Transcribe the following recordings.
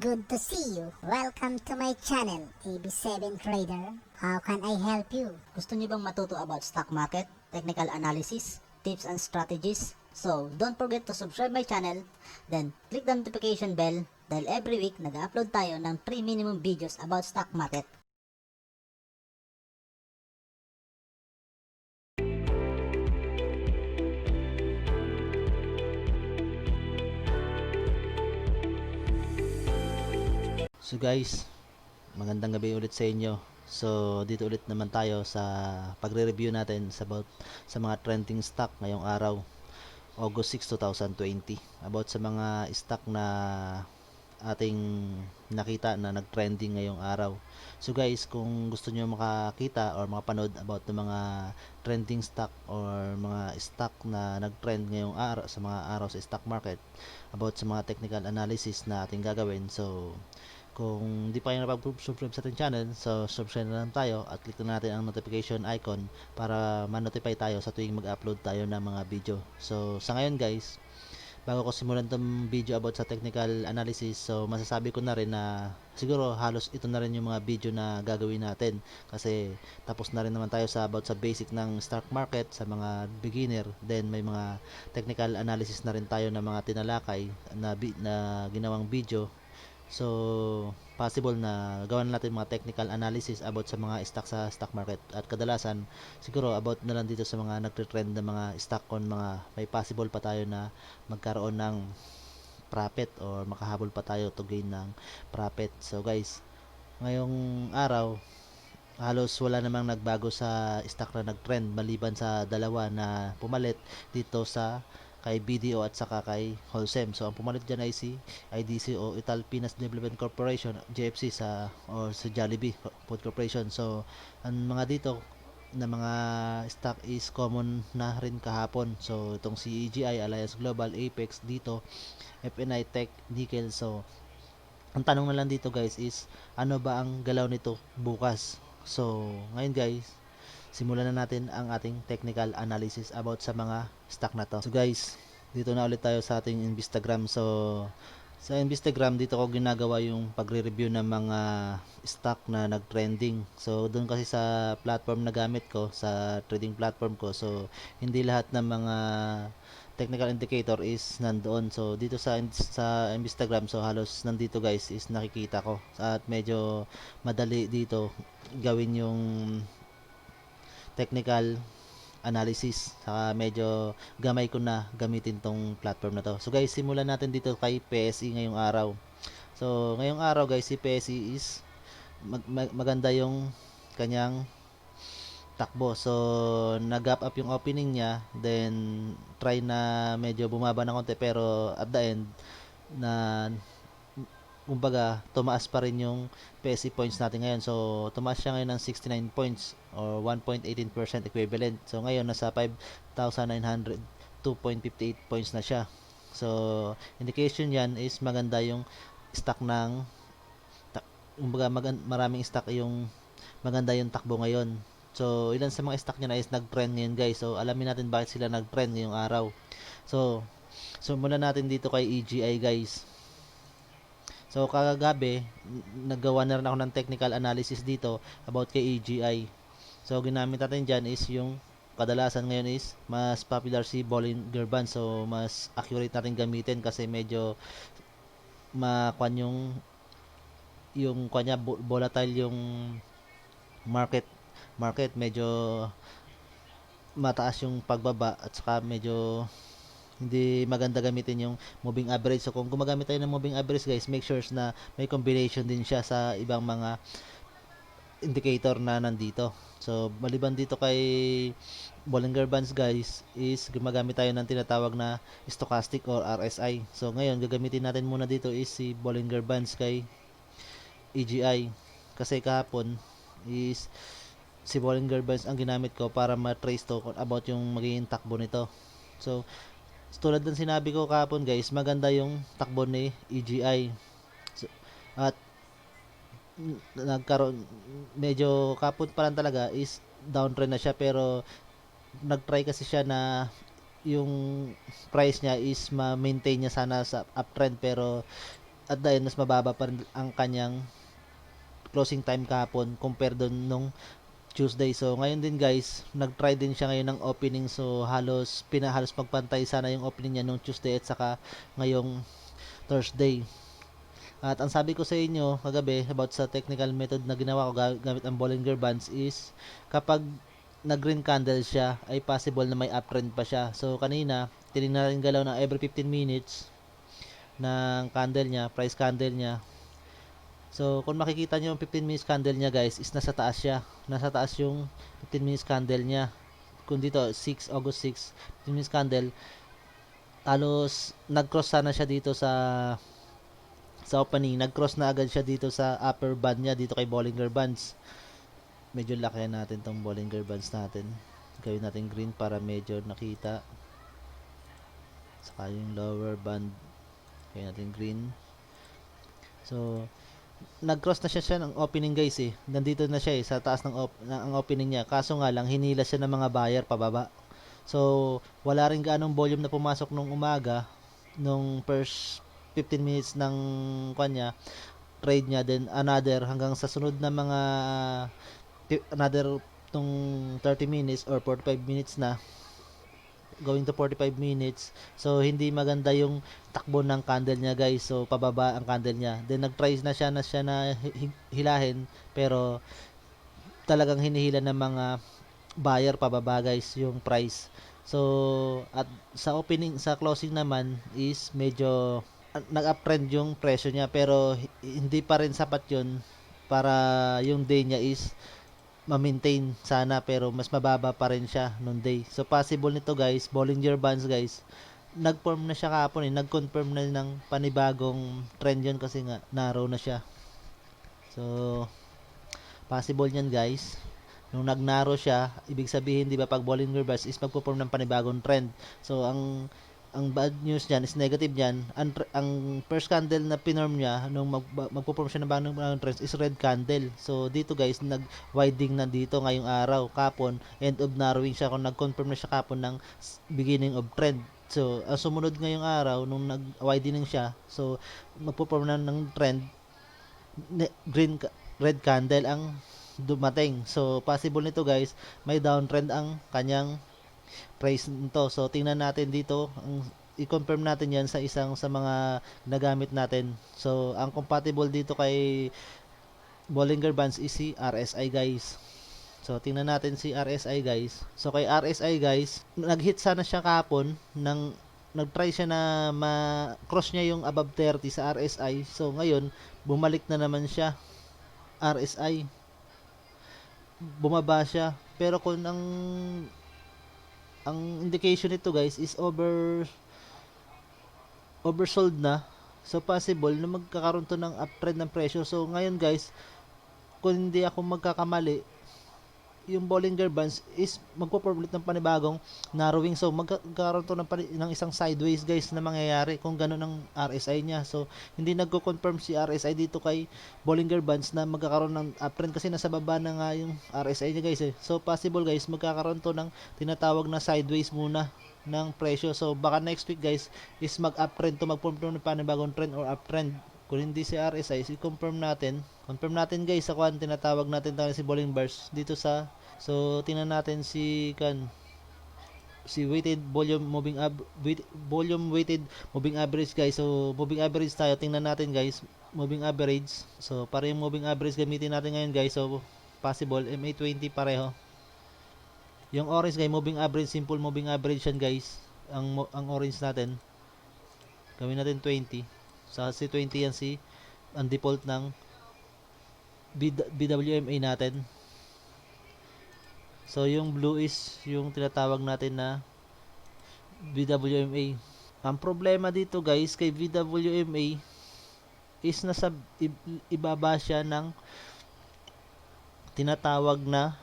good to see you. Welcome to my channel, AB7 Trader. How can I help you? Gusto niyo bang matuto about stock market, technical analysis, tips and strategies? So, don't forget to subscribe my channel, then click the notification bell dahil every week nag-upload tayo ng 3 minimum videos about stock market. So guys, magandang gabi ulit sa inyo. So dito ulit naman tayo sa pagre-review natin sa mga trending stock ngayong araw, August 6, 2020. About sa mga stock na ating nakita na nag-trending ngayong araw. So guys, kung gusto niyo makakita or makapanood about ng mga trending stock or mga stock na nag-trend ngayong araw sa mga araw sa stock market, about sa mga technical analysis na ating gagawin. So kung di pa kayo napag-subscribe sa ating channel, so subscribe na lang tayo at click na natin ang notification icon para ma-notify tayo sa tuwing mag-upload tayo ng mga video. So sa ngayon guys, bago ko simulan tong video about sa technical analysis, so masasabi ko na rin na siguro halos ito na rin yung mga video na gagawin natin kasi tapos na rin naman tayo sa about sa basic ng stock market sa mga beginner, then may mga technical analysis na rin tayo na mga tinalakay na ginawang video. So, possible na gawan natin mga technical analysis about sa mga stock sa stock market at kadalasan siguro about na lang dito sa mga nagtre-trend na mga stock on mga may possible pa tayo na magkaroon ng profit or makahabol pa tayo to gain ng profit. So guys, ngayong araw halos wala namang nagbago sa stock na nagtrend maliban sa dalawa na pumalit dito sa kay BDO at saka kay Holcim. So ang pumalit diyan ay si IDC o Ital Pinas Development Corporation, JFC sa Jollibee Food Corporation. So ang mga dito na mga stock is common na rin kahapon. So itong CEGI, Alliance Global, Apex dito, FNI Tech, Nickel. So ang tanong na lang dito guys is ano ba ang galaw nito bukas? So ngayon guys, simulan na natin ang ating technical analysis about sa mga stock na to. So guys, dito na ulit tayo sa ating Instagram. So sa Instagram dito ko ginagawa yung pagre-review ng mga stock na nag-trending. So doon kasi sa platform na gamit ko, sa trading platform ko, so hindi lahat ng mga technical indicator is nandoon. So dito sa Instagram, so halos nandito guys is nakikita ko at medyo madali dito gawin yung technical analysis, saka medyo gamay ko na gamitin tong platform na to. So guys, simulan natin dito kay PSE ngayong araw. So ngayong araw guys, si PSE is maganda yung kanyang takbo. So nag-gap up yung opening niya, then try na medyo bumaba ng konti, pero at the end na kumbaga tumaas pa rin yung PSE points natin ngayon. So tumaas siya ngayon ng 69 points or 1.18% equivalent. So ngayon nasa 5,902.58 points na siya. So indication yan is maganda yung stock ng kumbaga maraming stock yung maganda yung takbo ngayon. So ilan sa mga stock niya na is nag-trend ngayon guys. So alamin natin bakit sila nag-trend ngayong araw. So muna natin dito kay EGI guys. So kagabi, naggawa na rin ako ng technical analysis dito about kay EGI. So ginamit natin dyan is yung kadalasan ngayon is mas popular si Bollinger Band. So mas accurate natin gamitin kasi medyo makwan yung kanya volatile yung market medyo mataas yung pagbaba at saka medyo hindi maganda gamitin yung moving average. So kung gumagamit tayo ng moving average guys, make sure na may combination din siya sa ibang mga indicator na nandito. So maliban dito kay Bollinger Bands guys is gumagamit tayo ng tinatawag na stochastic or RSI. So ngayon gagamitin natin muna dito is si Bollinger Bands kay EGI kasi kahapon is si Bollinger Bands ang ginamit ko para ma-trace to about yung magiging takbo nito. So tulad ng sinabi ko kahapon guys, maganda yung takbo ni EGI. So, at nagkaroon medyo kahapon pa lang talaga is downtrend na siya, pero nagtry kasi siya na yung price niya is ma-maintain niya sana sa uptrend, pero at the end mas mababa pa rin ang kanyang closing time kahapon compare doon nung Tuesday. So ngayon din guys, nag-try din siya ngayon ng opening. So halos magpantay sana yung opening niya nung Tuesday at saka ngayong Thursday. At ang sabi ko sa inyo kagabi about sa technical method na ginawa ko gamit ang Bollinger Bands is kapag nag-green candle siya ay possible na may uptrend pa siya. So kanina, tinignan natin galaw na every 15 minutes ng candle niya, price candle niya. So kung makikita niyo yung 15 minutes candle niya guys is nasa taas siya. Nasa taas yung 15 minutes candle niya. Kung dito August 6, 15 minutes candle, halos nag-cross sana siya dito sa opening, nag-cross na agad siya dito sa upper band niya dito kay Bollinger Bands. Medyo laki natin tong Bollinger Bands natin. Gawin natin green para medyo nakita. Saka yung lower band gawin natin green. So nag-cross na siya ng opening guys eh. Nandito na siya sa taas ng ang opening niya. Kaso nga lang hinila siya ng mga buyer pababa. So wala rin gaanong volume na pumasok nung umaga nung first 15 minutes ng trade niya, then another hanggang sa sunod na mga another tong 30 minutes or 45 minutes na going to 45 minutes. So hindi maganda yung takbo ng candle niya guys. So pababa ang candle niya. Then nag-try na siya na hilahin pero talagang hinihila ng mga buyer pababa guys yung price. So at sa closing naman is medyo nag-uptrend yung presyo niya pero hindi pa rin sapat yun para yung day niya is ma-maintain sana pero mas mababa pa rin siya nung day. So possible nito guys, Bollinger Bands guys, nag-form na siya kahapon nag-confirm na ng panibagong trend yun kasi nga narrow na siya. So possible yan guys. Nung nag-narrow siya, ibig sabihin 'di ba pag Bollinger Bands is magpo-form ng panibagong trend. So ang bad news niyan is negative niyan. Ang first candle na pinorm niya nung magpo-form siya ng bagong trend is red candle. So dito guys, nag-widening na dito ngayong araw. Kapon, end of narrowing siya kung nag-confirm na siya kapon ng beginning of trend. So ang sumunod ngayong araw nung nag-widening siya, so magpo-form na ng trend red candle ang dumating. So possible nito guys, may downtrend ang kanyang price nito. So tingnan natin dito, i-confirm natin 'yan sa isang sa mga nagamit natin. So ang compatible dito kay Bollinger Bands is si RSI guys. So tingnan natin si RSI guys. So kay RSI guys, nag-hit sana siya kahapon ng nag-try siya na ma-cross niya yung above 30 sa RSI. So ngayon, bumalik na naman siya. RSI bumaba siya. Pero kung ang indication nito guys is oversold na, so possible na magkakaroon to ng uptrend ng presyo. So ngayon guys, kung hindi ako magkakamali, yung Bollinger Bands is magpo-form ulit ng panibagong narrowing. So magkakaroon to ng isang sideways guys na mangyayari kung gano'n ang RSI niya. So hindi nagko-confirm si RSI dito kay Bollinger Bands na magkakaroon ng uptrend kasi nasa baba na nga yung RSI niya guys eh. So possible guys, magkakaroon to ng tinatawag na sideways muna ng presyo. So baka next week guys is mag-uptrend to, mag-form to ng panibagong trend or uptrend. Kung hindi si RSI, i-confirm natin. Confirm natin guys sa kwan, tinatawag natin si Bollinger Bands dito sa, so tingnan natin si weighted volume weighted moving average guys. So moving average tayo, tingnan natin guys, moving average. So para yung moving average gamitin natin ngayon guys. So possible MA20 pareho. Yung orange guys, moving average, simple moving average yan guys. Ang orange natin, gawin natin 20. Sa si 20 yan ang default ng BWMA natin. So yung blue is yung tinatawag natin na BWMA. Ang problema dito guys kay BWMA is nasa ibaba siya ng tinatawag na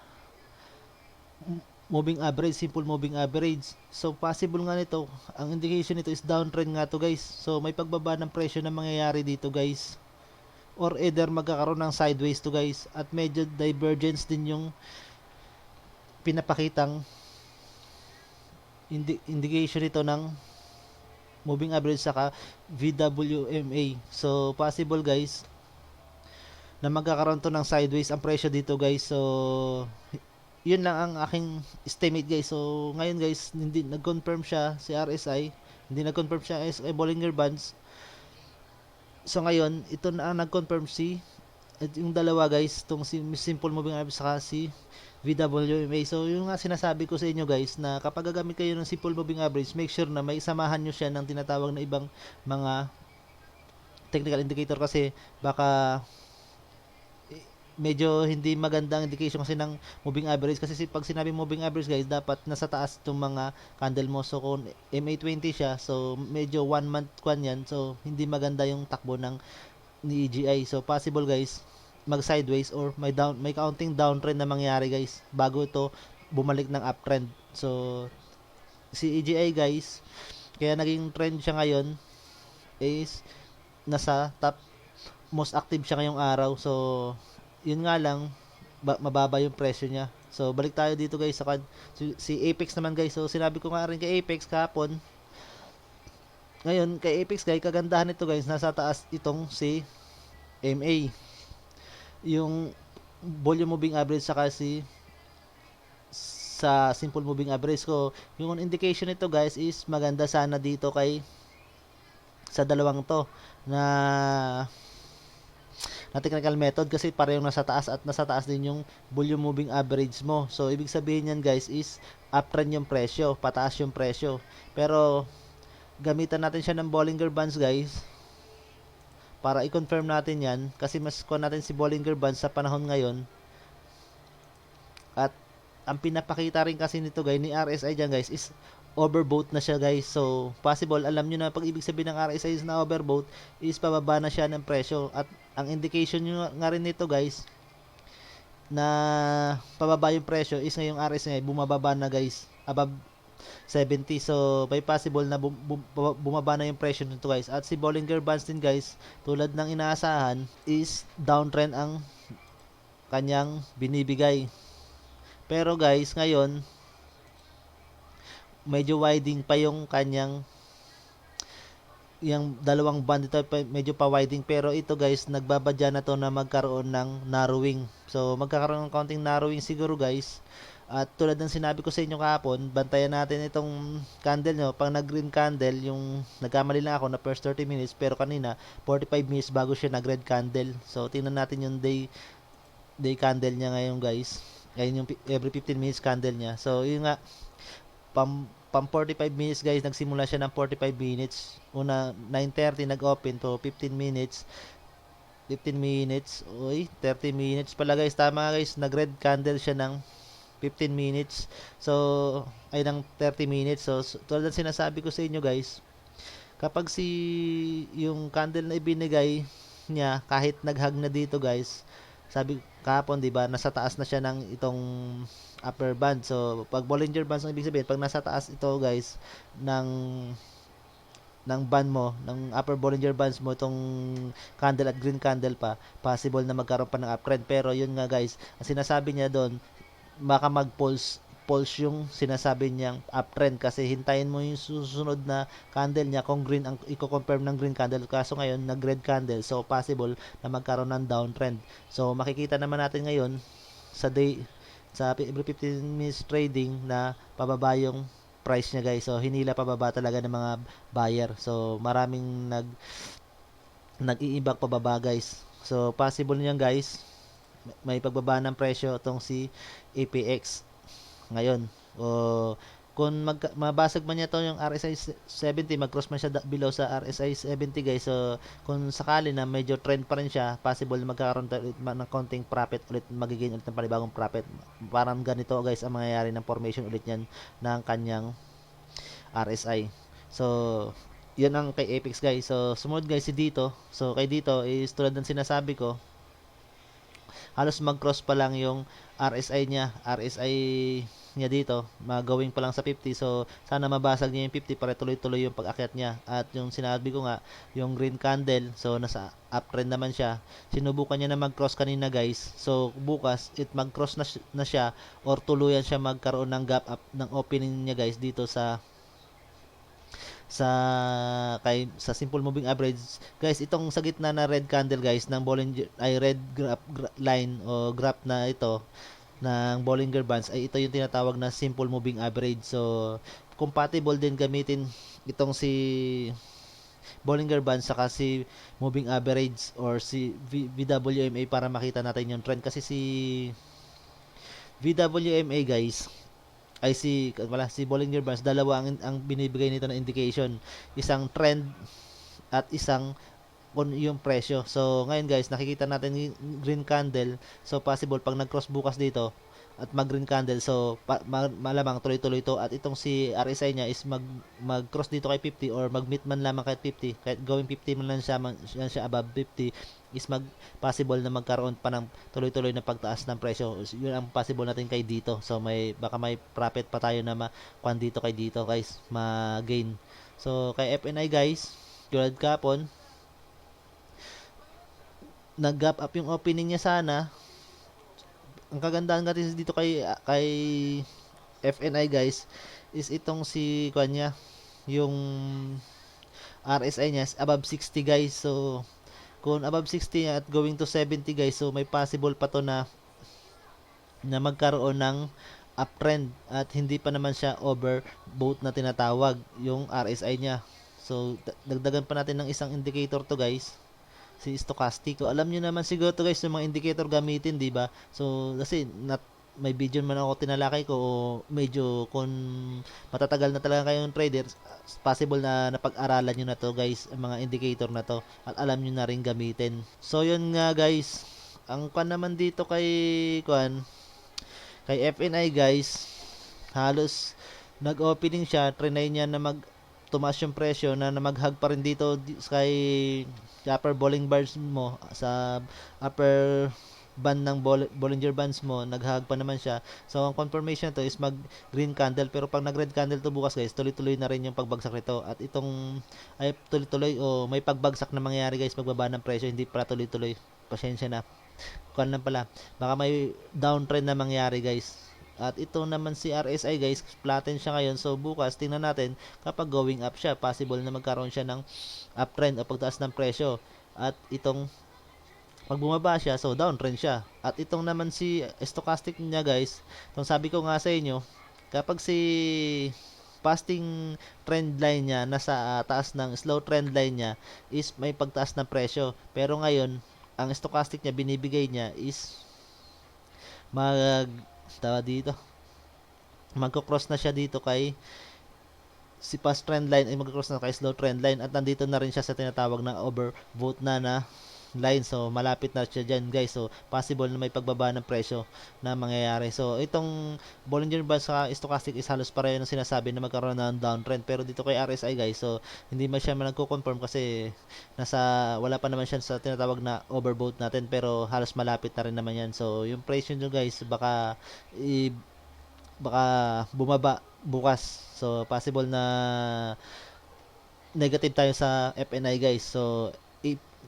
moving average, simple moving average. So possible nga nito, ang indication nito is downtrend nga to guys. So may pagbaba ng presyo na mangyayari dito guys, or either magkakaroon ng sideways to guys, at medyo divergence din yung pinapakitang indication nito ng moving average saka VWMA. So possible guys na magkakaroon to ng sideways ang presyo dito guys. So yun lang ang aking estimate guys. So ngayon guys, hindi nag-confirm siya si RSI, hindi nag-confirm siya as Bollinger Bands. So ngayon, ito na ang nag-confirm si yung dalawa guys, itong si simple moving average saka si VWMA. So yung nga sinasabi ko sa inyo guys, na kapag gagamit kayo ng simple moving average, make sure na may samahan nyo siya ng tinatawag na ibang mga technical indicator, kasi baka medyo hindi magandang indication kasi ng moving average. Kasi pag sinabi moving average guys, dapat nasa taas itong mga candle mo. So kung MA20 siya, so medyo 1 month kwan yan, so hindi maganda yung takbo ng ni EGI. So possible guys mag sideways or may counting downtrend na mangyari guys bago ito bumalik ng uptrend. So si EGI guys, kaya naging trend siya ngayon is nasa top, most active siya ngayong araw. So yun nga lang, mababa yung presyo niya. So balik tayo dito guys sa si Apex naman guys. So sinabi ko nga rin kay Apex kahapon, ngayon kay Apex guys, kagandahan nito guys, nasa taas itong si MA, yung volume moving average saka sa simple moving average ko. Yung indication nito guys is maganda sana dito sa dalawang to na technical method, kasi parehong nasa taas at nasa taas din yung volume moving average mo. So ibig sabihin yan guys is uptrend yung presyo, pataas yung presyo. Pero gamitan natin siya ng Bollinger Bands guys para i-confirm natin yan, kasi mas kuha natin si Bollinger Bands sa panahon ngayon. At ang pinapakita rin kasi nito guys ni RSI dyan guys is overbought na siya guys. So possible, alam nyo na pag ibig sabihin ng RSI is na overbought is pababa na siya ng presyo. At ang indication nyo nga rin nito guys na pababa yung presyo is ngayong RSI bumababa na guys above 70. So may possible na bumaba na yung presyo nito guys. At si Bollinger Bands din guys, tulad ng inaasahan, is downtrend ang kanyang binibigay. Pero guys ngayon medyo widening pa yung kanyang, yung dalawang band dito medyo pa widening, pero ito guys nagbabadya na to na magkaroon ng narrowing. So magkakaroon ng counting narrowing siguro guys. At tulad ng sinabi ko sa inyo kahapon, bantayan natin itong candle nyo. Pag nag green candle, yung nagkamali lang ako na first 30 minutes, pero kanina 45 minutes bago siya nag red candle. So tingnan natin yung day candle niya ngayon guys. Ngayon yung every 15 minutes candle niya. So yun nga, pam 45 minutes guys, nagsimula siya ng 45 minutes. Una 9:30 nag-open to 15 minutes. 15 minutes, oy, 30 minutes pala guys. Tama guys, nag-red candle siya ng 15 minutes. So ay ng 30 minutes. So tulad ng sinasabi ko sa inyo guys, kapag yung candle na ibinigay niya kahit naghag na dito guys, sabi kahapon 'di ba, nasa taas na siya ng itong upper band. So pag Bollinger Bands, ang ibig sabihin pag nasa taas ito guys ng band mo, ng upper Bollinger Bands mo, itong candle at green candle pa, possible na magkaroon pa ng uptrend. Pero yun nga guys, ang sinasabi niya doon, baka mag-pulse yung sinasabi niyang uptrend, kasi hintayin mo yung susunod na candle niya kung green ang i-confirm ng green candle. Kaso ngayon nag red candle, so possible na magkaroon ng downtrend. So makikita naman natin ngayon sa every 15 minutes trading na pababa yung price niya guys. So hinila pababa talaga ng mga buyer. So maraming nag-iimbak pababa guys. So possible niyan guys, may pagbaba ng presyo itong si APX ngayon. O kung mabasag man niya to yung RSI 70, mag-cross man siya below sa RSI 70 guys. So kung sakali na medyo trend pa rin siya, possible magkakaroon ulit ng konting profit ulit, magiging ulit ng panibagong profit. Parang ganito guys ang mangyayari ng formation ulit niyan ng kanyang RSI. So yun ang kay Apex guys. So sumunod guys si dito. So kay dito is tulad ng sinasabi ko, halos mag-cross pa lang yung RSI niya dito, magawing pa lang sa 50. So sana mabasag niya yung 50 para tuloy-tuloy yung pag-akyat niya. At yung sinabi ko nga, yung green candle, so nasa uptrend naman siya. Sinubukan niya na mag-cross kanina guys. So bukas mag-cross na siya or tuluyan siya magkaroon ng gap up ng opening niya guys dito sa sa simple moving average guys, itong sa gitna na red candle guys ng Bollinger ay red line o graph na ito ng Bollinger Bands, ay ito yung tinatawag na simple moving average. So compatible din gamitin itong si Bollinger Bands saka si moving average or si VWMA para makita natin yung trend, kasi si VWMA guys ay si Bollinger Bands, dalawa ang binibigay nito na indication, isang trend at isang kung yung presyo. So ngayon guys, nakikita natin yung green candle, so possible pag nag-cross bukas dito at mag-green candle, so malamang tuloy-tuloy to, at itong si RSI niya is mag-cross dito kay 50 or mag-meet man lamang kahit 50, kahit going 50 man lang siya above 50, is possible na magkaroon pa ng tuloy-tuloy na pagtaas ng presyo. Yun ang possible natin kay dito. So baka may profit pa tayo na kwan dito kay dito guys, ma-gain. So kay FNI guys, tulad kapon, nag-gap up yung opening niya sana. Ang kagandahan natin dito kay FNI guys is itong si kanya, yung RSI niya is above 60 guys. So kung above 60 at going to 70 guys, so may possible pa to na magkaroon ng uptrend at hindi pa naman siya overbought na tinatawag yung RSI niya. So dagdagan pa natin ng isang indicator to guys, si stochastic. So alam niyo naman siguro to guys yung mga indicator gamitin, di ba? So kasi may video man ako tinalakay ko, o medyo kung matatagal na talaga kayong trader, possible na napag-aralan niyo na to guys, ang mga indicator na to, at alam niyo na rin gamitin. So yun nga guys, ang kwan naman dito kay FNI guys, halos nag-opening siya, trinay niya na tumaas yung presyo na mag-hug pa rin dito kay upper Bollinger Bands mo, sa upper band ng Bollinger Bands mo, nag-hug pa naman siya. So ang confirmation to is mag green candle, pero pag nag red candle to bukas guys, tuloy-tuloy na rin yung pagbagsak nito, at itong ay tuloy-tuloy o may pagbagsak na mangyayari guys, pagbaba ng presyo, hindi para tuloy-tuloy, pasensya na, kuan lang pala, baka may downtrend na mangyari guys. At ito naman si RSI guys, flatten siya ngayon. So bukas tingnan natin, kapag going up siya, possible na magkaroon siya ng uptrend o pagtaas ng presyo. At itong pag bumaba siya, so downtrend siya. At itong naman si stochastic niya guys, itong sabi ko nga sa inyo, kapag si fasting trend line niya nasa taas ng slow trend line niya, is may pagtaas ng presyo. Pero ngayon, ang stochastic niya binibigay niya is magko-cross na siya dito kay si fast trend line, ay magko-cross na kay slow trend line, at nandito na rin siya sa tinatawag na overbought na line. So malapit na siya dyan guys, so possible na may pagbaba ng presyo na mangyayari. So itong Bollinger Bands sa stochastic is halos pareho ng sinasabi na magkaroon ng downtrend, pero dito kay RSI guys, so hindi man siya nagko-confirm kasi wala pa naman siya sa tinatawag na overbought natin, pero halos malapit na rin naman yan. So yung presyo nyo guys, baka bumaba bukas, so possible na negative tayo sa FNI guys. So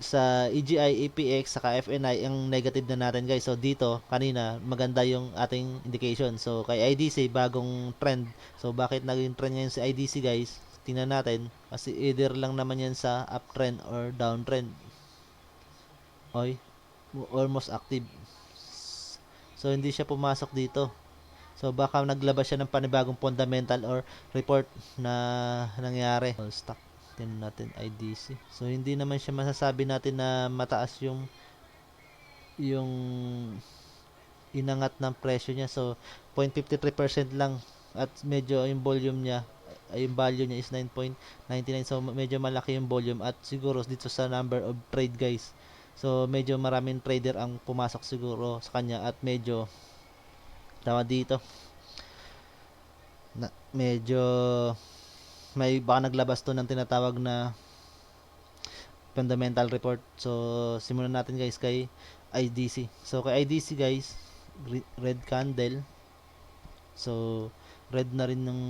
sa EGI, EPX, saka FNI ang negative na natin guys. So dito kanina maganda yung ating indication. So kay IDC bagong trend. So bakit naging trend ngayon si IDC guys? Tingnan natin, kasi either lang naman yan sa uptrend or downtrend. Oy, almost active. So hindi siya pumasok dito. So baka naglabas siya ng panibagong fundamental or report na nangyari. Stock, tingnan natin IDC. So hindi naman siya masasabi natin na mataas yung inangat ng presyo niya. So 0.53% lang, at medyo yung volume niya, yung value niya is 9.99. So medyo malaki yung volume, at siguro dito sa number of trade guys, so medyo maraming trader ang pumasok siguro sa kanya, at medyo dito medyo may baka naglabas to ng tinatawag na fundamental report. So simulan natin guys kay IDC. So kay IDC guys, red candle, so red na rin ng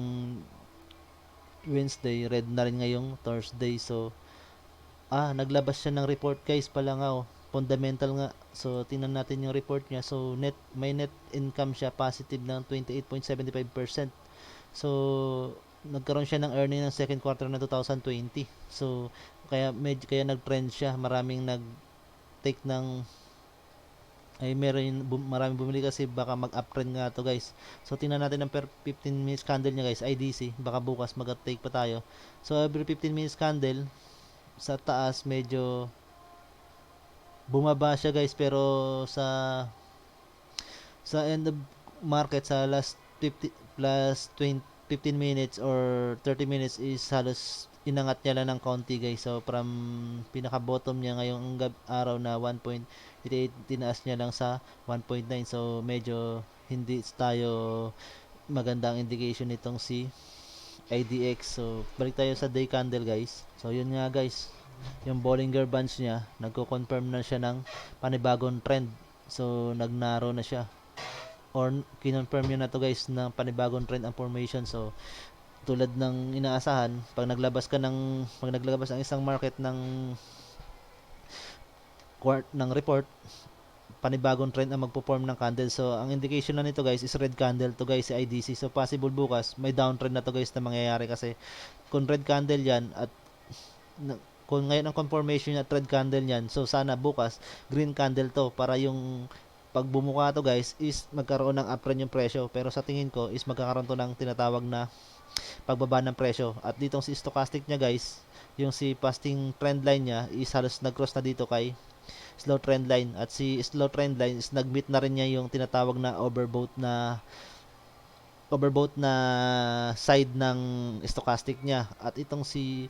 Wednesday, red na rin ngayong Thursday. So naglabas siya ng report guys pala nga, fundamental nga. So tingnan natin yung report niya. So may net income siya positive ng 28.75%. So nagkaroon siya ng earning ng second quarter ng 2020. So kaya nag-trend siya, maraming nag-take ng maraming bumili kasi baka mag-uptrend nga to guys. So tingnan natin ang per 15 minutes candle niya guys, IDC, baka bukas mag-take pa tayo. So every 15 minutes candle sa taas medyo bumaba siya guys, pero sa end of market sa last 50 plus 20, 15 minutes or 30 minutes is halos inangat niya lang ng konti guys. So from pinaka bottom niya ngayong araw na 1.88, tinaas niya lang sa 1.9. So medyo hindi tayo magandang indication nitong si IDX. So balik tayo sa day candle guys. So yun nga guys, yung Bollinger Bands niya, nagko-confirm na siya ng panibagong trend. So nag-narrow na siya, or kinonfirm yun na to guys ng panibagong trend ang formation. So tulad ng inaasahan, pag naglabas ang isang market ng report, panibagong trend ang magpo-form ng candle. So ang indication na nito guys is red candle to guys, si IDC. So possible bukas may downtrend na to guys na mangyayari, kasi kung red candle yan at kung ngayon ang confirmation at red candle yan, so sana bukas green candle to, para yung pag bumuka to guys is magkaroon ng uptrend yung presyo. Pero sa tingin ko is magkakaroon to ng tinatawag na pagbaba ng presyo. At ditong si stochastic niya guys, yung si fasting trend line niya is halos nag-cross na dito kay slow trend line, at si slow trend line is nag-meet na rin niya yung tinatawag na overbought na side ng stochastic niya. At itong si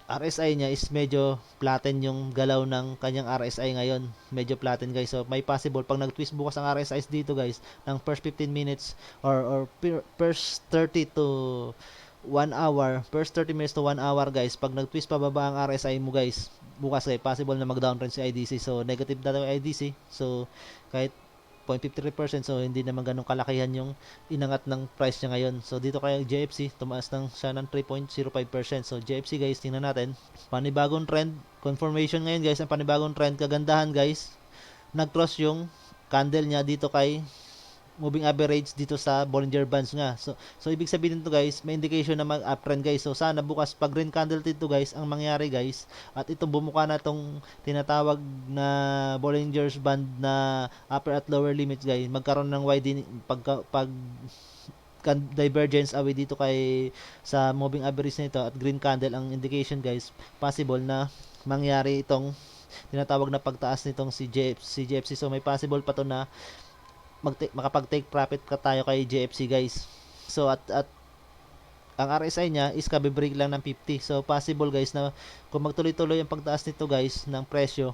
RSI niya is medyo flatten yung galaw ng kanyang RSI ngayon. Medyo flatten guys. So may possible pag nag-twist bukas ang RSI dito guys ng first 15 minutes or first 30 to 1 hour, first 30 minutes to 1 hour guys, pag nag-twist pababa ang RSI mo guys, bukas possible na mag-downtrend si IDC. So negative na yung IDC. So kahit 0.53%, so hindi naman ganun kalakihan yung inangat ng price niya ngayon. So dito kay JFC, tumaas siya ng 3.05%. So JFC guys, tingnan natin, panibagong trend, confirmation ngayon guys, ang panibagong trend. Kagandahan guys, nag-cross yung candle niya dito kay moving average dito sa Bollinger Bands nga. So ibig sabihin nito guys, may indication na mag-uptrend guys. So sana bukas pag green candle dito guys ang mangyari guys, at ito bumuka na tong tinatawag na Bollinger Band na upper at lower limits guys, magkaroon ng widening pag divergence away dito kay sa moving average nito at green candle ang indication guys, possible na mangyari itong tinatawag na pagtaas nitong si JFC. So may possible pa to na makapag-take profit ka tayo kay JFC guys. So at ang RSI niya is kabe-break lang ng 50. So possible guys na kung magtuloy-tuloy ang pagtaas nito guys ng presyo,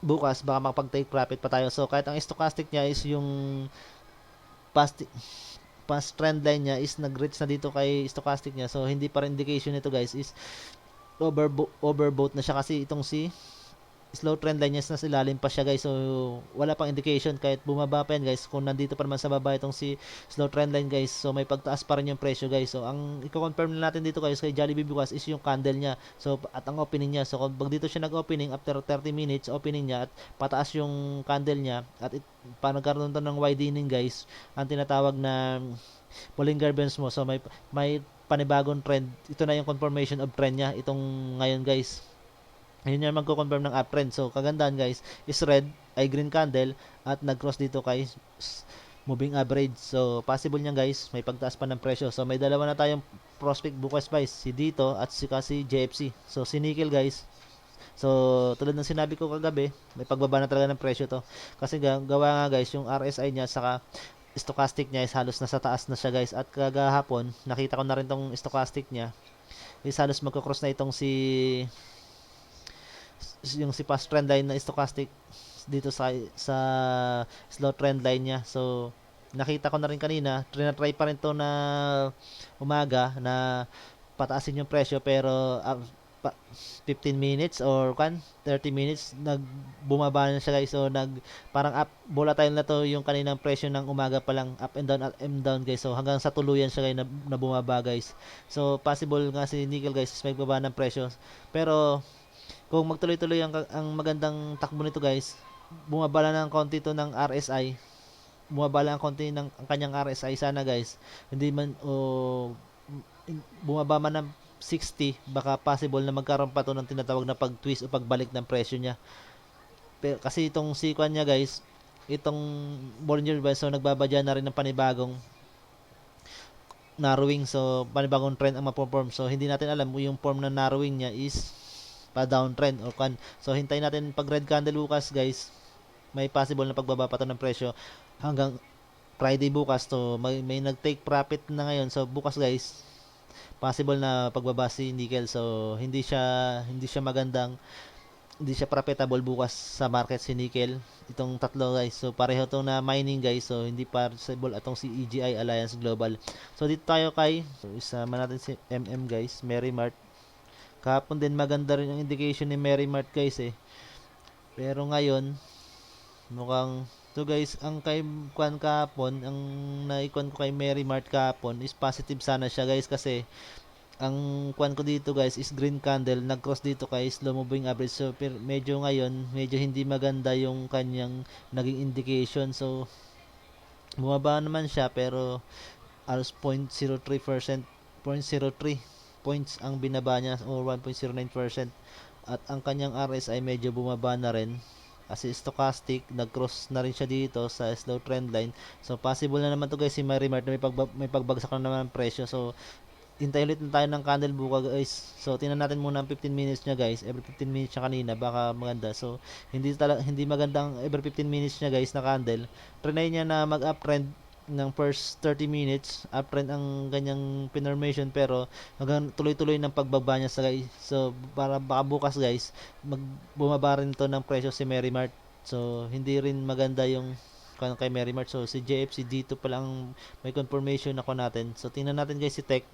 bukas baka makapag-take profit pa tayo. So kahit ang stochastic niya is yung past trend line niya is nag-reach na dito kay stochastic niya. So hindi pa rin indication nito guys is overbought na siya, kasi itong si slow trend line niya nasa ilalim pa siya guys. So wala pang indication kahit bumaba pa yan guys, kung nandito pa naman sa baba itong si slow trend line guys. So may pagtaas pa rin yung presyo guys. So ang i-confirm na natin dito guys kay Jollibee bukas is yung candle niya. So at ang opening niya, so pag dito siya nag-opening after 30 minutes opening niya at pataas yung candle niya at nagkaroon to ng widening guys, ang tinatawag na Bollinger Bands mo. So may panibagong trend. Ito na yung confirmation of trend niya itong ngayon guys. Ayun yung magko-confirm ng uptrend. So kagandahan guys is red ay green candle at nag-cross dito kay moving average. So possible niyan guys may pagtaas pa ng presyo. So may dalawa na tayong prospect bukas guys, si dito at si JFC. So si nickel guys, so tulad ng sinabi ko kagabi, may pagbaba na talaga ng presyo to, kasi gawa nga guys yung RSI niya saka stochastic niya is halos nasa taas na siya guys. At kagahapon nakita ko na rin tong stochastic niya is halos magko-cross na itong yung si past trend line na stochastic dito sa slow trend line niya. So nakita ko na rin kanina, try pa rin to na umaga na pataasin yung presyo, pero 15 minutes or 30 minutes bumaba na siya guys. So parang volatile na to yung kaninang presyo ng umaga pa lang, up and down guys. So hanggang sa tuluyan siya guys na bumaba guys. So possible nga si nickel guys may baba ng presyo, pero kung magtuloy-tuloy ang magandang takbo nito guys, bumaba na ng konti to ng RSI bumaba lang ang konti ng ang kanyang RSI sana guys, hindi man bumaba man ng 60, baka possible na magkaroon pa to ng tinatawag na pag-twist o pagbalik ng presyo niya. Pero kasi itong sequence niya guys, itong Bollinger Band, so nagbabadya na rin ng panibagong narrowing, so panibagong trend ang ma-perform. So hindi natin alam yung form ng narrowing niya is pa downtrend or kan. So hintayin natin pag red candle bukas guys, may possible na pagbaba pa to ng presyo hanggang Friday bukas. So may nag-take profit na ngayon. So bukas guys, possible na pagbaba si nickel. So hindi siya magandang, hindi siya profitable bukas sa market si nickel. Itong tatlo guys, so pareho tong na mining guys, so hindi possible atong si EGI Alliance Global. So dito tayo kay, so isama natin si guys, Merrimart. Kahapon din maganda rin ang indication ni Merrimart guys pero ngayon mukhang so guys, ang kay kwan kahapon, ang naikon ko kay Merrimart kahapon is positive sana siya guys, kasi ang kwan ko dito guys is green candle, nag-cross dito kay slow moving average. So medyo ngayon, medyo hindi maganda yung kanyang naging indication. So bumaba naman siya pero alos 0.03%, 0.03 points ang binaba niya o 1.09%. At ang kanyang RSI medyo bumaba na rin kasi stochastic, nag-cross na rin siya dito sa slow trend line. So possible na naman to guys si Merrimart na may pagbagsak na naman ang presyo. So hintay ulit na tayo ng candle buka guys. So tingnan natin muna ang 15 minutes niya guys. Every 15 minutes siya kanina, baka maganda. So hindi maganda ang every 15 minutes niya guys na candle. Trinay niya na mag-uptrend ng first 30 minutes. Uptrend ang ganyang pinformation pero hanggang tuloy-tuloy ng pagbaba niya sa guys. So para baka bukas guys, bumaba rin to ng presyo si Merrimart. So hindi rin maganda yung kay Merrimart. So si JFC dito pa lang may confirmation ako natin. So tingnan natin guys si Tech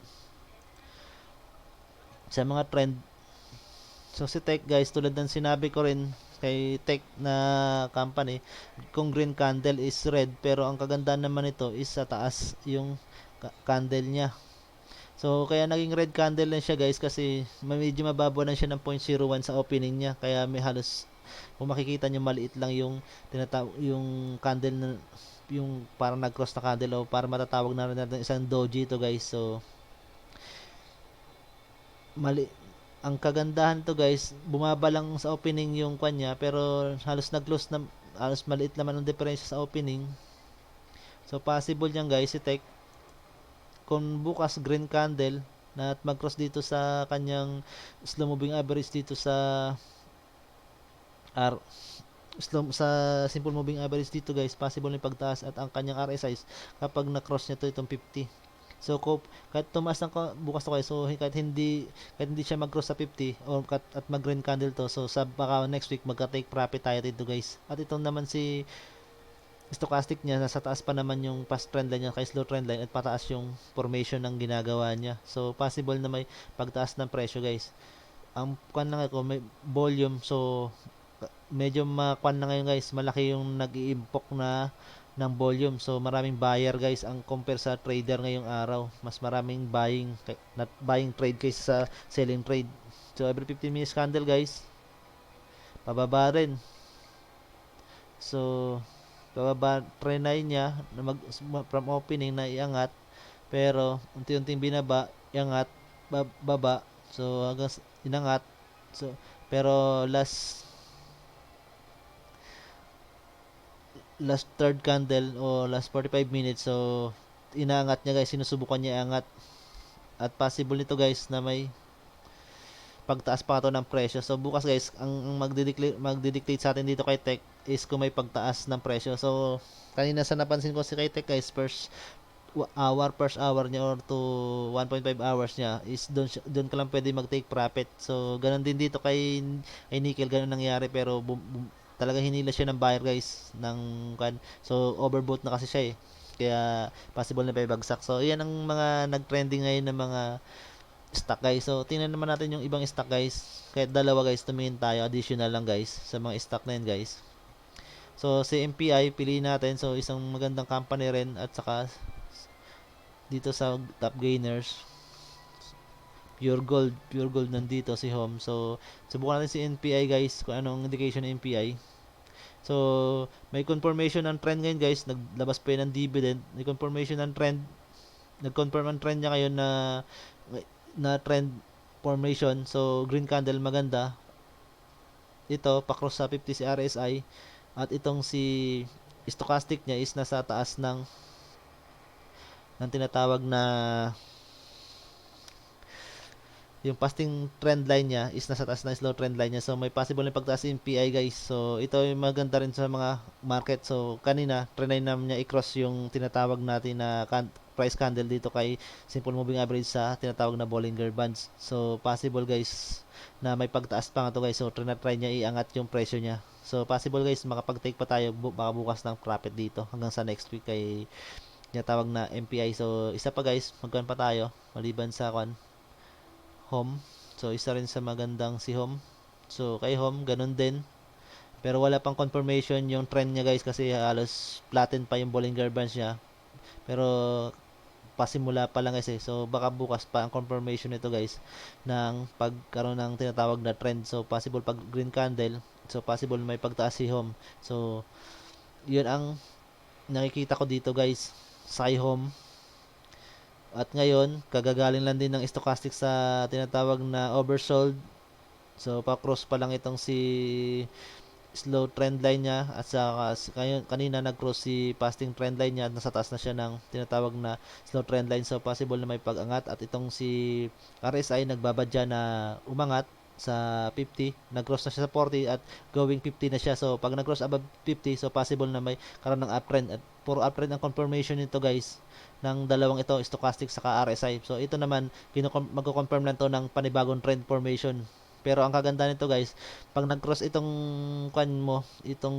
sa mga trend. So si Tech guys, tulad ng sinabi ko rin kay Tech na company, kung green candle is red, pero ang kagandahan naman ito is sa taas yung candle niya. So kaya naging red candle lang siya guys, kasi medyo mababa lang siya ng 0.01 sa opening niya, kaya may halos, kung makikita niyo maliit lang yung yung candle na yung parang nag-cross na candle, o para matatawag na rin natin isang doji ito guys. So ang kagandahan to guys, bumaba lang sa opening yung kanya, pero halos nag-close na, halos maliit naman ang diferensya sa opening. So possible yan guys si Tech, kung bukas green candle na at mag-cross dito sa kanyang slow moving average dito sa sa simple moving average dito guys, possible na pagtaas at ang kanyang RSI kapag na-cross niya to itong 50. So kahit tumaas ng bukas to guys, so kahit hindi siya mag-cross sa 50 or at mag-green candle to, so sa baka next week magka-take profit tayo dito guys. At ito naman si stochastic niya, nasa taas pa naman yung past trend line niya kay slow trend line, at pataas yung formation ng ginagawa niya. So possible na may pagtaas ng presyo guys. Ang kwan lang ako, may volume, so medyo makwan na ngayon guys, malaki yung nag-iimpok na ng volume. So maraming buyer guys ang compare sa trader ngayong araw. Mas maraming buying trade kaysa sa selling trade. So every 15 minutes candle guys, pababa rin. So pababa, trinay niya na from opening na iangat, pero unti-unting binaba, iangat, baba. So hanggang inangat. So pero last third candle o last 45 minutes, so inaangat niya guys, sinusubukan niya iangat, at possible nito guys na may pagtaas pa ito ng presyo. So bukas guys, ang magdidictate sa atin dito kay Tech is kung may pagtaas ng presyo. So kanina sa napansin ko si kay Tech guys, first hour niya or to 1.5 hours niya is doon ka lang pwede mag-take profit. So ganun din dito kay nickel, ganun nangyari, pero talagang hinila siya ng buyer guys ng so overbought na kasi siya kaya possible na bagsak. So yan ang mga nag-trending ngayon ng mga stock guys. So tingnan naman natin yung ibang stock guys, kahit dalawa guys, tumingin tayo additional lang guys sa mga stock na yun guys. So si MPI piliin natin, so isang magandang company rin, at saka dito sa top gainers Pure Gold nandito si Home. So subukan natin si NPI guys, kung anong indication ng NPI. So, may confirmation ng trend ngayon guys. Naglabas pa yun ng dividend. May confirmation ng trend. Nag-confirm ang trend niya ngayon na trend formation. So, green candle maganda. Ito, pa-cross sa 50 si RSI. At itong si stochastic niya is nasa taas ng tinatawag na yung fasting trend line niya is nasa taas ng slow trend line niya. So, may possible na pagtaas yung PI guys. So, ito yung maganda rin sa mga market. So, kanina, trinay naman niya i-cross yung tinatawag natin na price candle dito kay simple moving average sa tinatawag na Bollinger Bands. So, possible guys na may pagtaas pa nga to guys. So, try niya iangat yung presyo niya. So, possible guys, makapag-take pa tayo baka bukas ng profit dito hanggang sa next week kay tinatawag na MPI. So, isa pa guys, magkuhan pa tayo maliban sa home. So, isa rin sa magandang si home. So, kay home, ganun din. Pero wala pang confirmation yung trend niya guys kasi halos flatten pa yung Bollinger Bands niya. Pero, pasimula pa lang guys eh. So, baka bukas pa ang confirmation nito guys ng pagkaroon ng tinatawag na trend. So, possible pag green candle. So, possible may pagtaas si home. So, yun ang nakikita ko dito guys sa home. At ngayon, kagagaling lang din ng stochastic sa tinatawag na oversold. So, pa-cross pa lang itong si slow trend line niya at saka kanina nag-cross si fasting trend line niya at nasa taas na siya ng tinatawag na slow trend line. So, possible na may pag-angat at itong si RSI nagbabadya na umangat sa 50, nag-cross na siya sa 40 at going 50 na siya. So, pag nag-cross above 50, so possible na may karoon ng uptrend. At puro uptrend ang confirmation nito guys ng dalawang ito, stochastic saka RSI. So, ito naman, magko-confirm lang to ng panibagong trend formation. Pero ang kaganda nito guys, pag nag-cross itong itong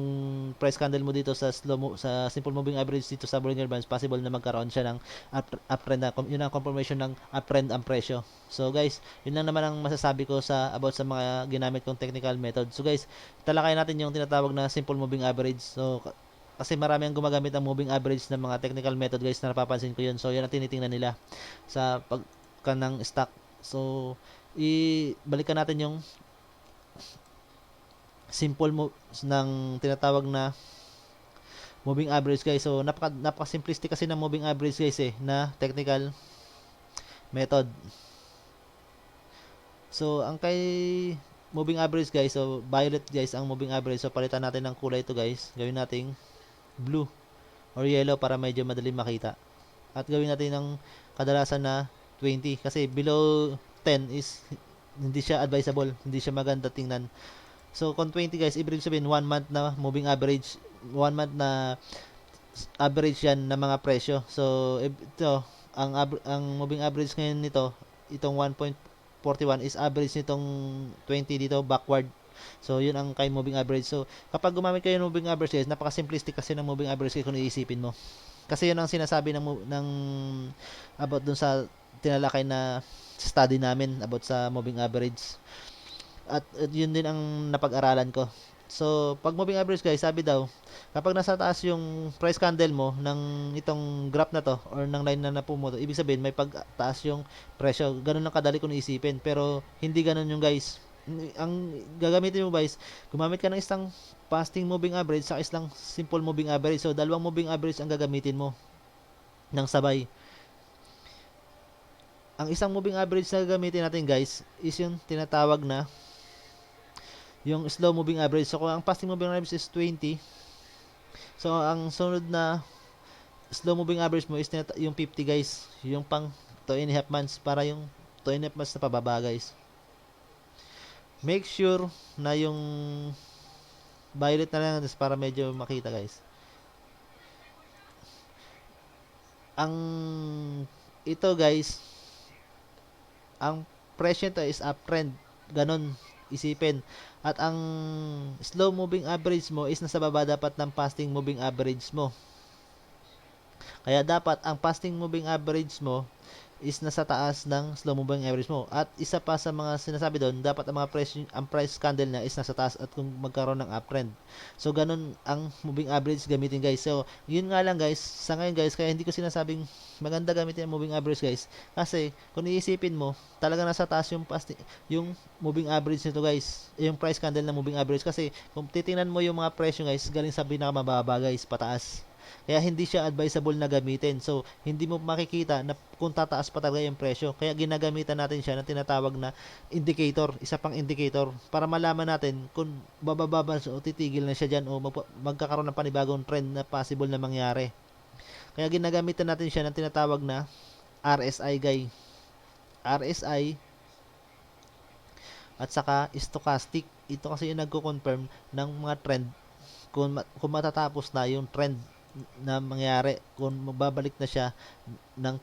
price candle mo dito sa sa simple moving average dito sa Bollinger Bands, possible na magkaroon siya ng uptrend na yun ang confirmation ng uptrend ang presyo. So guys, yun lang naman ang masasabi ko about sa mga ginamit kong technical method. So guys, talakayin natin yung tinatawag na simple moving average. So kasi marami ang gumagamit ng moving average ng mga technical method guys na napapansin ko yun. So yan ang tinitingnan nila sa pagka ng stock. So balikan natin yung simple ng tinatawag na moving average guys. So napaka simplistic kasi ng moving average guys na technical method. So ang kay moving average guys, so violet guys ang moving average. So palitan natin ng kulay ito guys. Gawin nating blue or yellow para medyo madali makita. At gawin natin ng kadalasan na 20 kasi below 10 is hindi siya advisable, hindi siya maganda tingnan. So kung 20 guys, ibig sabihin 1 month na moving average, 1 month na average yan ng mga presyo. So ito, ang moving average ngayon nito, itong 1.41 is average nitong 20 dito backward. So yun ang kay moving average. So kapag gumamit kayo ng moving average guys, napaka-simplistic kasi ng moving average kung iisipin mo. Kasi yun ang sinasabi ng about dun sa tinalakay na study namin about sa moving average. At yun din ang napag-aralan ko. So, pag moving average guys, sabi daw, kapag nasa taas yung price candle mo ng itong graph na to or ng line na napumuto, ibig sabihin may pagtaas yung presyo. Ganun lang kadali kung iisipin. Pero hindi ganun yung guys. Ang gagamitin mo guys, gumamit ka ng isang fasting moving average sa isang simple moving average. So, dalawang moving average ang gagamitin mo ng sabay. Ang isang moving average na gagamitin natin guys is yung tinatawag na yung slow moving average. So kung ang fasting moving average is 20, so ang sunod na slow moving average mo is yung 50 guys, yung pang 2.5 months para yung 2.5 months na pababa guys. Make sure na yung violet na lang para medyo makita guys. Ang ito guys, ang presyo nito is uptrend. Ganon isipin. At ang slow moving average mo is nasa baba dapat ng fasting moving average mo. Kaya dapat ang fasting moving average mo is nasa taas ng slow moving average mo. At isa pa sa mga sinasabi doon, dapat ang price candle niya is nasa taas at kung magkaroon ng uptrend. So ganun ang moving average gamitin guys. So yun nga lang guys, sa ngayon guys, kaya hindi ko sinasabing maganda gamitin ang moving average guys. Kasi kung iisipin mo, talaga nasa taas yung moving average nito guys. Yung price candle ng moving average kasi kung titingnan mo yung mga presyo guys, galing sa pinakamababa guys, pataas. Kaya hindi siya advisable na gamitin. So, hindi mo makikita na kung tataas pa talaga yung presyo. Kaya ginagamitan natin siya ng tinatawag na indicator, isa pang indicator, para malaman natin kung bababa ba o titigil na siya dyan o magkakaroon ng panibagong trend na possible na mangyari. Kaya ginagamitan natin siya ng tinatawag na RSI guy. RSI at saka stochastic. Ito kasi yung nagko-confirm ng mga trend kung matatapos na yung trend na mangyari, kung mababalik na siya ng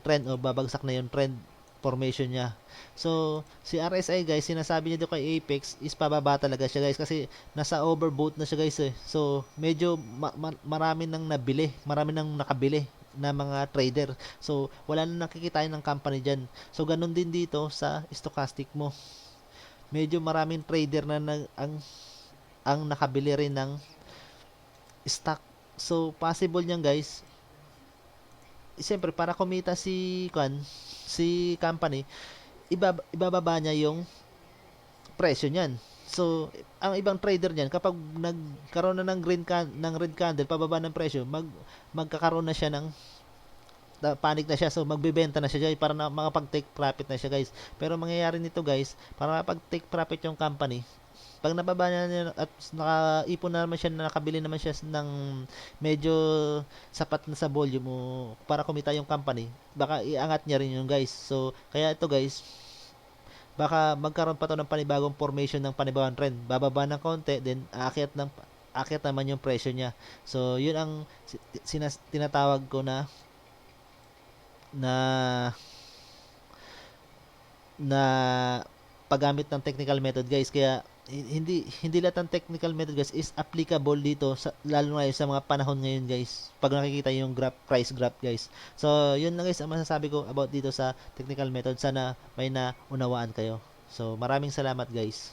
trend o babagsak na yung trend formation niya. So, si RSI guys, sinasabi niya dito kay Apex is pababa talaga siya guys kasi nasa overbought na siya guys eh. So, medyo marami nang nakabili na mga trader. So, wala na nakikitain ng company dyan. So, ganun din dito sa stochastic mo. Medyo maraming trader na ang nakabili rin ng stock. So, possible niyan guys. Siyempre, para kumita si company, ibababa niya yung presyo niyan. So, ang ibang trader niyan, kapag nagkaroon na ng red candle, pababa ng presyo, magkakaroon na siya ng panic na siya. So, magbebenta na siya para na makapag-take profit na siya guys. Pero mangyayari nito guys, para makapag-take profit yung company, pag nababa niya at nakaipon na naman siya, nakabili naman siya ng medyo sapat na sa volume para kumita yung company, baka iangat niya rin yung guys. So, kaya ito guys, baka magkaroon pa to ng panibagong formation ng panibagong trend. Bababa ng konti, then aakyat naman yung presyo niya. So, yun ang tinatawag ko na paggamit ng technical method guys. Kaya hindi lahat ng technical method guys is applicable dito lalo na sa mga panahon ngayon guys, pag nakikita yung price graph guys. So yun lang guys ang masasabi ko about dito sa technical method. Sana may naunawaan kayo. So maraming salamat guys.